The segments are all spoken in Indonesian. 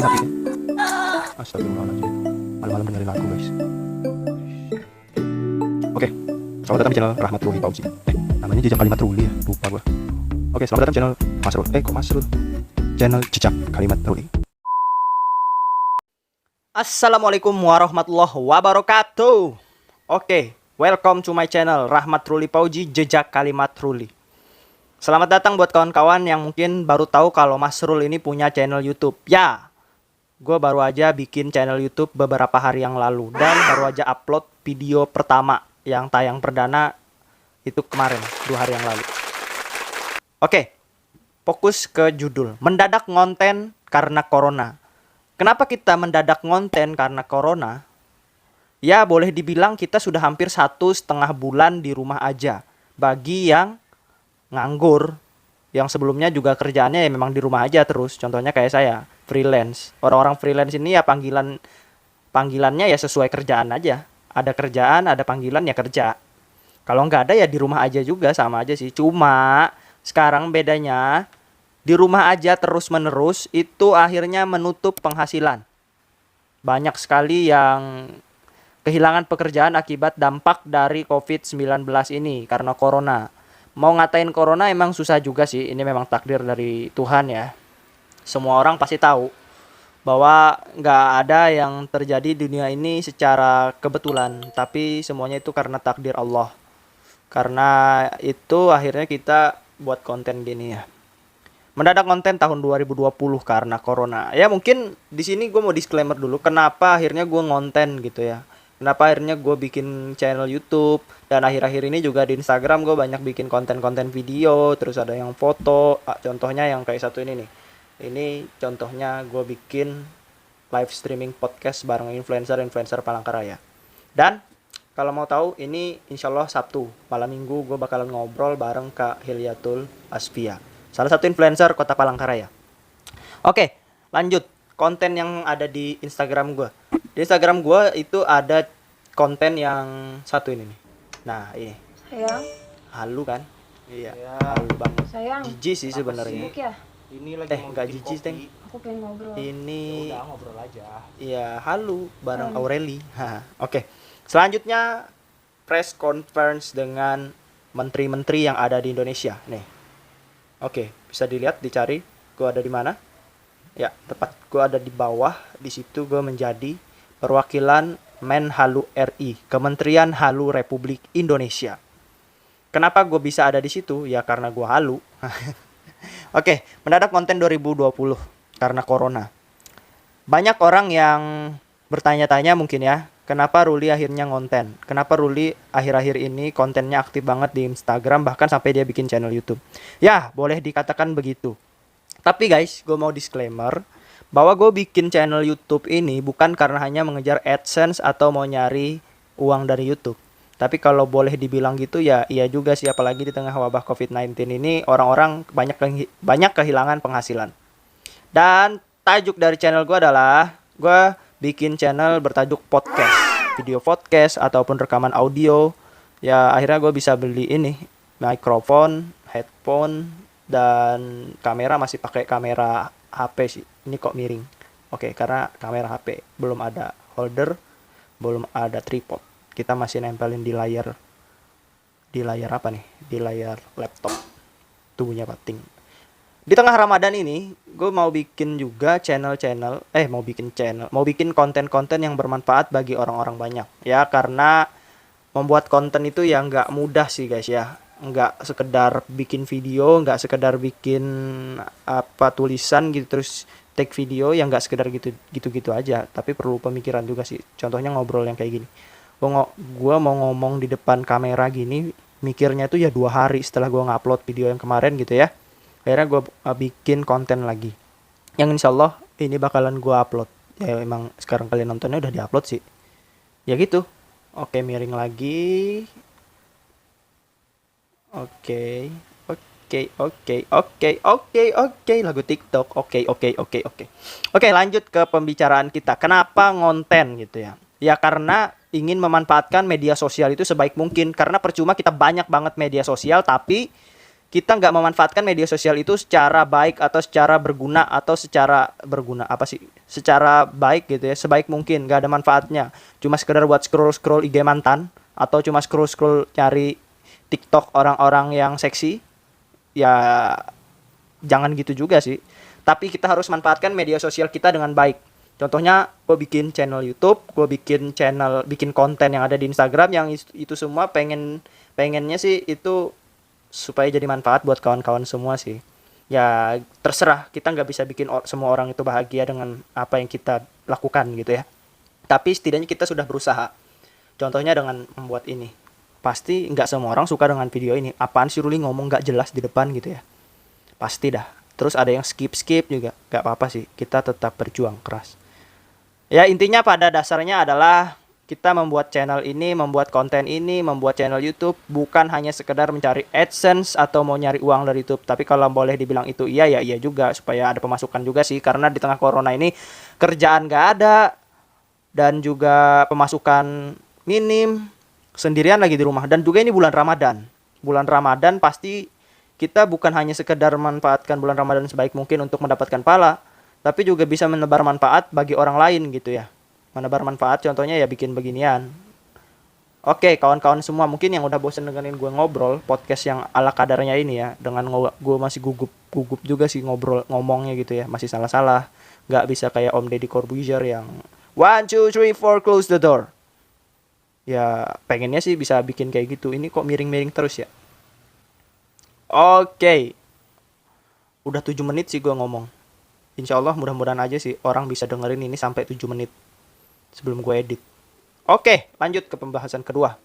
dimatiin. Astagfirullahaladzim. Malam-malam dengerin lagu guys. Oke, selamat datang di channel Rahmat Ruli Pauzi. Namanya Jejak Kalimat Ruli ya, lupa gua. Oke, selamat datang di channel Masrul. Kok Masrul? Channel Jejak Kalimat Ruli. Assalamualaikum warahmatullahi wabarakatuh. Oke, welcome to my channel Rahmat Ruli Pauzi, Jejak Kalimat Ruli. Selamat datang buat kawan-kawan yang mungkin baru tahu kalau Masrul ini punya channel YouTube. Ya, gue baru aja bikin channel YouTube beberapa hari yang lalu dan baru aja upload video pertama yang tayang perdana itu kemarin, 2 hari yang lalu. Oke, fokus ke judul. Mendadak ngonten karena corona. Kenapa kita mendadak ngonten karena corona? Ya, boleh dibilang kita sudah hampir 1,5 bulan di rumah aja. Bagi yang nganggur, yang sebelumnya juga kerjaannya ya memang di rumah aja terus. Contohnya kayak saya, freelance. Orang-orang freelance ini ya panggilannya ya sesuai kerjaan aja. Ada kerjaan, ada panggilan ya kerja. Kalau nggak ada ya di rumah aja juga, sama aja sih. Cuma sekarang bedanya di rumah aja terus-menerus itu akhirnya menutup penghasilan. Banyak sekali yang kehilangan pekerjaan akibat dampak dari COVID-19 ini karena corona. Mau ngatain corona emang susah juga sih. Ini memang takdir dari Tuhan ya. Semua orang pasti tahu bahwa nggak ada yang terjadi di dunia ini secara kebetulan. Tapi semuanya itu karena takdir Allah. Karena itu akhirnya kita buat konten gini ya. Mendadak konten tahun 2020 karena corona. Ya mungkin di sini gue mau disclaimer dulu. Kenapa akhirnya gue ngonten gitu ya. Kenapa akhirnya gue bikin channel YouTube. Dan akhir-akhir ini juga di Instagram gue banyak bikin konten-konten video. Terus ada yang foto. Contohnya yang kayak satu ini nih. Ini contohnya gue bikin live streaming podcast bareng influencer Palangkaraya. Dan kalau mau tahu ini insya Allah Sabtu malam minggu gue bakalan ngobrol bareng Kak Hilyatul Asfia, salah satu influencer kota Palangkaraya. Oke, lanjut. Konten yang ada di Instagram gue. Di Instagram gue itu ada konten yang satu ini nih. Nah ini. Sayang. Halu kan? Iya. Ya. Halu banget. Sayang. Jijik sih sebenarnya. Sibuk ya? Ini lagi mau Nggak bikin jijik, kopi. Teng. Aku pengen ngobrol. Ini. Ya udah ngobrol aja. Iya, halu bareng Aureli. Oke. Selanjutnya press conference dengan menteri-menteri yang ada di Indonesia. Nih. Oke, bisa dilihat, dicari. Gue ada di mana? Ya, tepat. Gue ada di bawah. Di situ gue menjadi perwakilan Menhalu RI, Kementerian Halu Republik Indonesia. Kenapa gue bisa ada di situ? Ya karena gue halu. Oke, mendadak konten 2020 karena corona. Banyak orang yang bertanya-tanya mungkin ya, kenapa Ruli akhirnya ngonten? Kenapa Ruli akhir-akhir ini kontennya aktif banget di Instagram, bahkan sampai dia bikin channel YouTube? Ya, boleh dikatakan begitu. Tapi guys, gue mau disclaimer bahwa gue bikin channel YouTube ini bukan karena hanya mengejar AdSense atau mau nyari uang dari YouTube. Tapi kalau boleh dibilang gitu ya iya juga sih, apalagi di tengah wabah COVID-19 ini orang-orang banyak kehilangan penghasilan. Dan tajuk dari channel gue adalah gue bikin channel bertajuk podcast, video podcast ataupun rekaman audio. Ya akhirnya gue bisa beli ini, mikrofon, headphone, dan kamera masih pakai kamera HP sih. Ini kok miring. Oke, karena kamera HP belum ada holder, belum ada tripod. Kita masih nempelin di layar apa nih? Di layar laptop. Tubuhnya pating. Di tengah Ramadan ini, gue mau bikin juga mau bikin konten-konten yang bermanfaat bagi orang-orang banyak. Ya, karena membuat konten itu ya nggak mudah sih guys ya. Nggak sekedar bikin video, nggak sekedar bikin tulisan gitu terus take video, yang nggak sekedar gitu aja, tapi perlu pemikiran juga sih. Contohnya ngobrol yang kayak gini. Gua mau ngomong di depan kamera gini, mikirnya tuh ya 2 hari setelah gua ngupload video yang kemarin gitu ya. Akhirnya gua bikin konten lagi, yang insyaallah ini bakalan gua upload. Ya emang sekarang kalian nontonnya udah diupload sih. Ya gitu. Oke, miring lagi. Oke, lagu TikTok. Oke, lanjut ke pembicaraan kita. Kenapa ngonten gitu ya? Ya karena ingin memanfaatkan media sosial itu sebaik mungkin. Karena percuma kita banyak banget media sosial tapi kita nggak memanfaatkan media sosial itu secara baik atau secara berguna atau secara berguna apa sih? Secara baik gitu ya, sebaik mungkin, nggak ada manfaatnya. Cuma sekedar buat scroll-scroll IG mantan atau cuma scroll-scroll cari TikTok orang-orang yang seksi, ya jangan gitu juga sih. Tapi kita harus manfaatkan media sosial kita dengan baik. Contohnya, gue bikin channel YouTube, gue bikin konten yang ada di Instagram, yang itu semua pengennya sih itu supaya jadi manfaat buat kawan-kawan semua sih. Ya terserah, kita nggak bisa bikin semua orang itu bahagia dengan apa yang kita lakukan gitu ya. Tapi setidaknya kita sudah berusaha. Contohnya dengan membuat ini. Pasti nggak semua orang suka dengan video ini. Apaan sih Ruli ngomong nggak jelas di depan gitu ya. Pasti dah. Terus ada yang skip juga. Nggak apa-apa sih. Kita tetap berjuang keras. Ya intinya pada dasarnya adalah kita membuat channel ini, membuat konten ini, membuat channel YouTube bukan hanya sekedar mencari AdSense atau mau nyari uang dari YouTube. Tapi kalau boleh dibilang itu iya, ya iya juga. Supaya ada pemasukan juga sih. Karena di tengah corona ini kerjaan nggak ada. Dan juga pemasukan minim. Sendirian lagi di rumah. Dan juga ini bulan Ramadan. Bulan Ramadan pasti kita bukan hanya sekedar memanfaatkan bulan Ramadan sebaik mungkin untuk mendapatkan pahala. Tapi juga bisa menebar manfaat bagi orang lain gitu ya. Menebar manfaat contohnya ya bikin beginian. Oke, kawan-kawan semua mungkin yang udah bosen dengerin gue ngobrol podcast yang ala kadarnya ini ya, dengan gue masih gugup juga sih ngomongnya gitu ya, masih salah-salah, nggak bisa kayak Om Deddy Corbuzier yang 1, 2, 3, 4 close the door. Ya pengennya sih bisa bikin kayak gitu. Ini kok miring-miring terus ya. Oke, udah 7 menit sih gue ngomong. Insya Allah mudah-mudahan aja sih orang bisa dengerin ini sampai 7 menit sebelum gue edit. Oke, lanjut ke pembahasan kedua.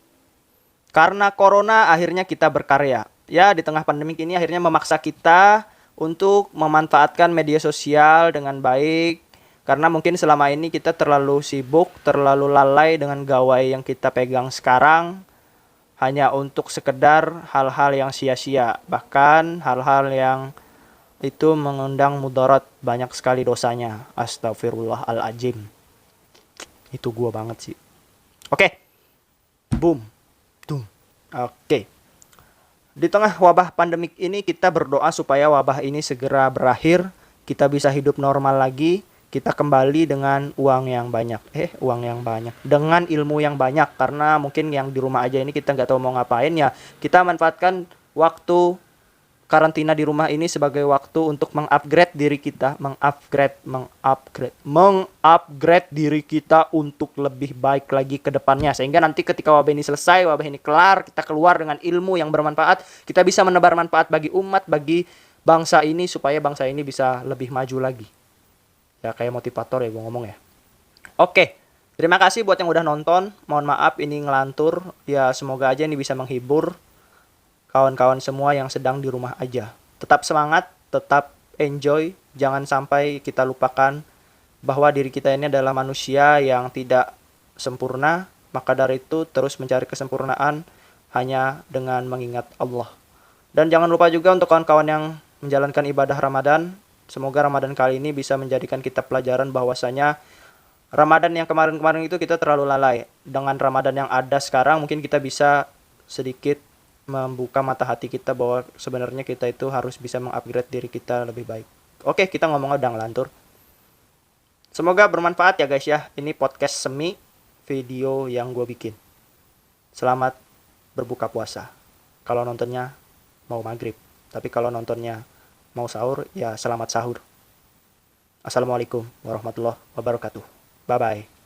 Karena corona akhirnya kita berkarya. Ya, di tengah pandemik ini akhirnya memaksa kita untuk memanfaatkan media sosial dengan baik. Karena mungkin selama ini kita terlalu sibuk, terlalu lalai dengan gawai yang kita pegang sekarang. Hanya untuk sekedar hal-hal yang sia-sia. Bahkan hal-hal yang itu mengundang mudarat, banyak sekali dosanya. Astagfirullahaladzim. Itu gua banget sih. Oke. Boom. Boom. Oke. Di tengah wabah pandemik ini kita berdoa supaya wabah ini segera berakhir. Kita bisa hidup normal lagi. Kita kembali dengan uang yang banyak. Uang yang banyak. Dengan ilmu yang banyak. Karena mungkin yang di rumah aja ini kita nggak tahu mau ngapain ya. Kita manfaatkan waktu karantina di rumah ini sebagai waktu untuk mengupgrade diri kita, mengupgrade diri kita untuk lebih baik lagi ke depannya, sehingga nanti ketika wabah ini selesai, wabah ini kelar, kita keluar dengan ilmu yang bermanfaat, kita bisa menebar manfaat bagi umat, bagi bangsa ini, supaya bangsa ini bisa lebih maju lagi. Ya kayak motivator ya gue ngomong ya. Oke, terima kasih buat yang udah nonton. Mohon maaf ini ngelantur, ya semoga aja ini bisa menghibur kawan-kawan semua yang sedang di rumah aja. Tetap semangat, tetap enjoy. Jangan sampai kita lupakan bahwa diri kita ini adalah manusia yang tidak sempurna. Maka dari itu terus mencari kesempurnaan hanya dengan mengingat Allah. Dan jangan lupa juga untuk kawan-kawan yang menjalankan ibadah Ramadan. Semoga Ramadan kali ini bisa menjadikan kita pelajaran bahwasanya Ramadan yang kemarin-kemarin itu kita terlalu lalai. Dengan Ramadan yang ada sekarang mungkin kita bisa sedikit membuka mata hati kita bahwa sebenarnya kita itu harus bisa mengupgrade diri kita lebih baik. Oke, kita ngomongnya udah ngelantur. Semoga bermanfaat ya guys ya. Ini podcast semi video yang gue bikin. Selamat berbuka puasa. Kalau nontonnya mau maghrib. Tapi kalau nontonnya mau sahur, ya selamat sahur. Assalamualaikum warahmatullahi wabarakatuh. Bye-bye.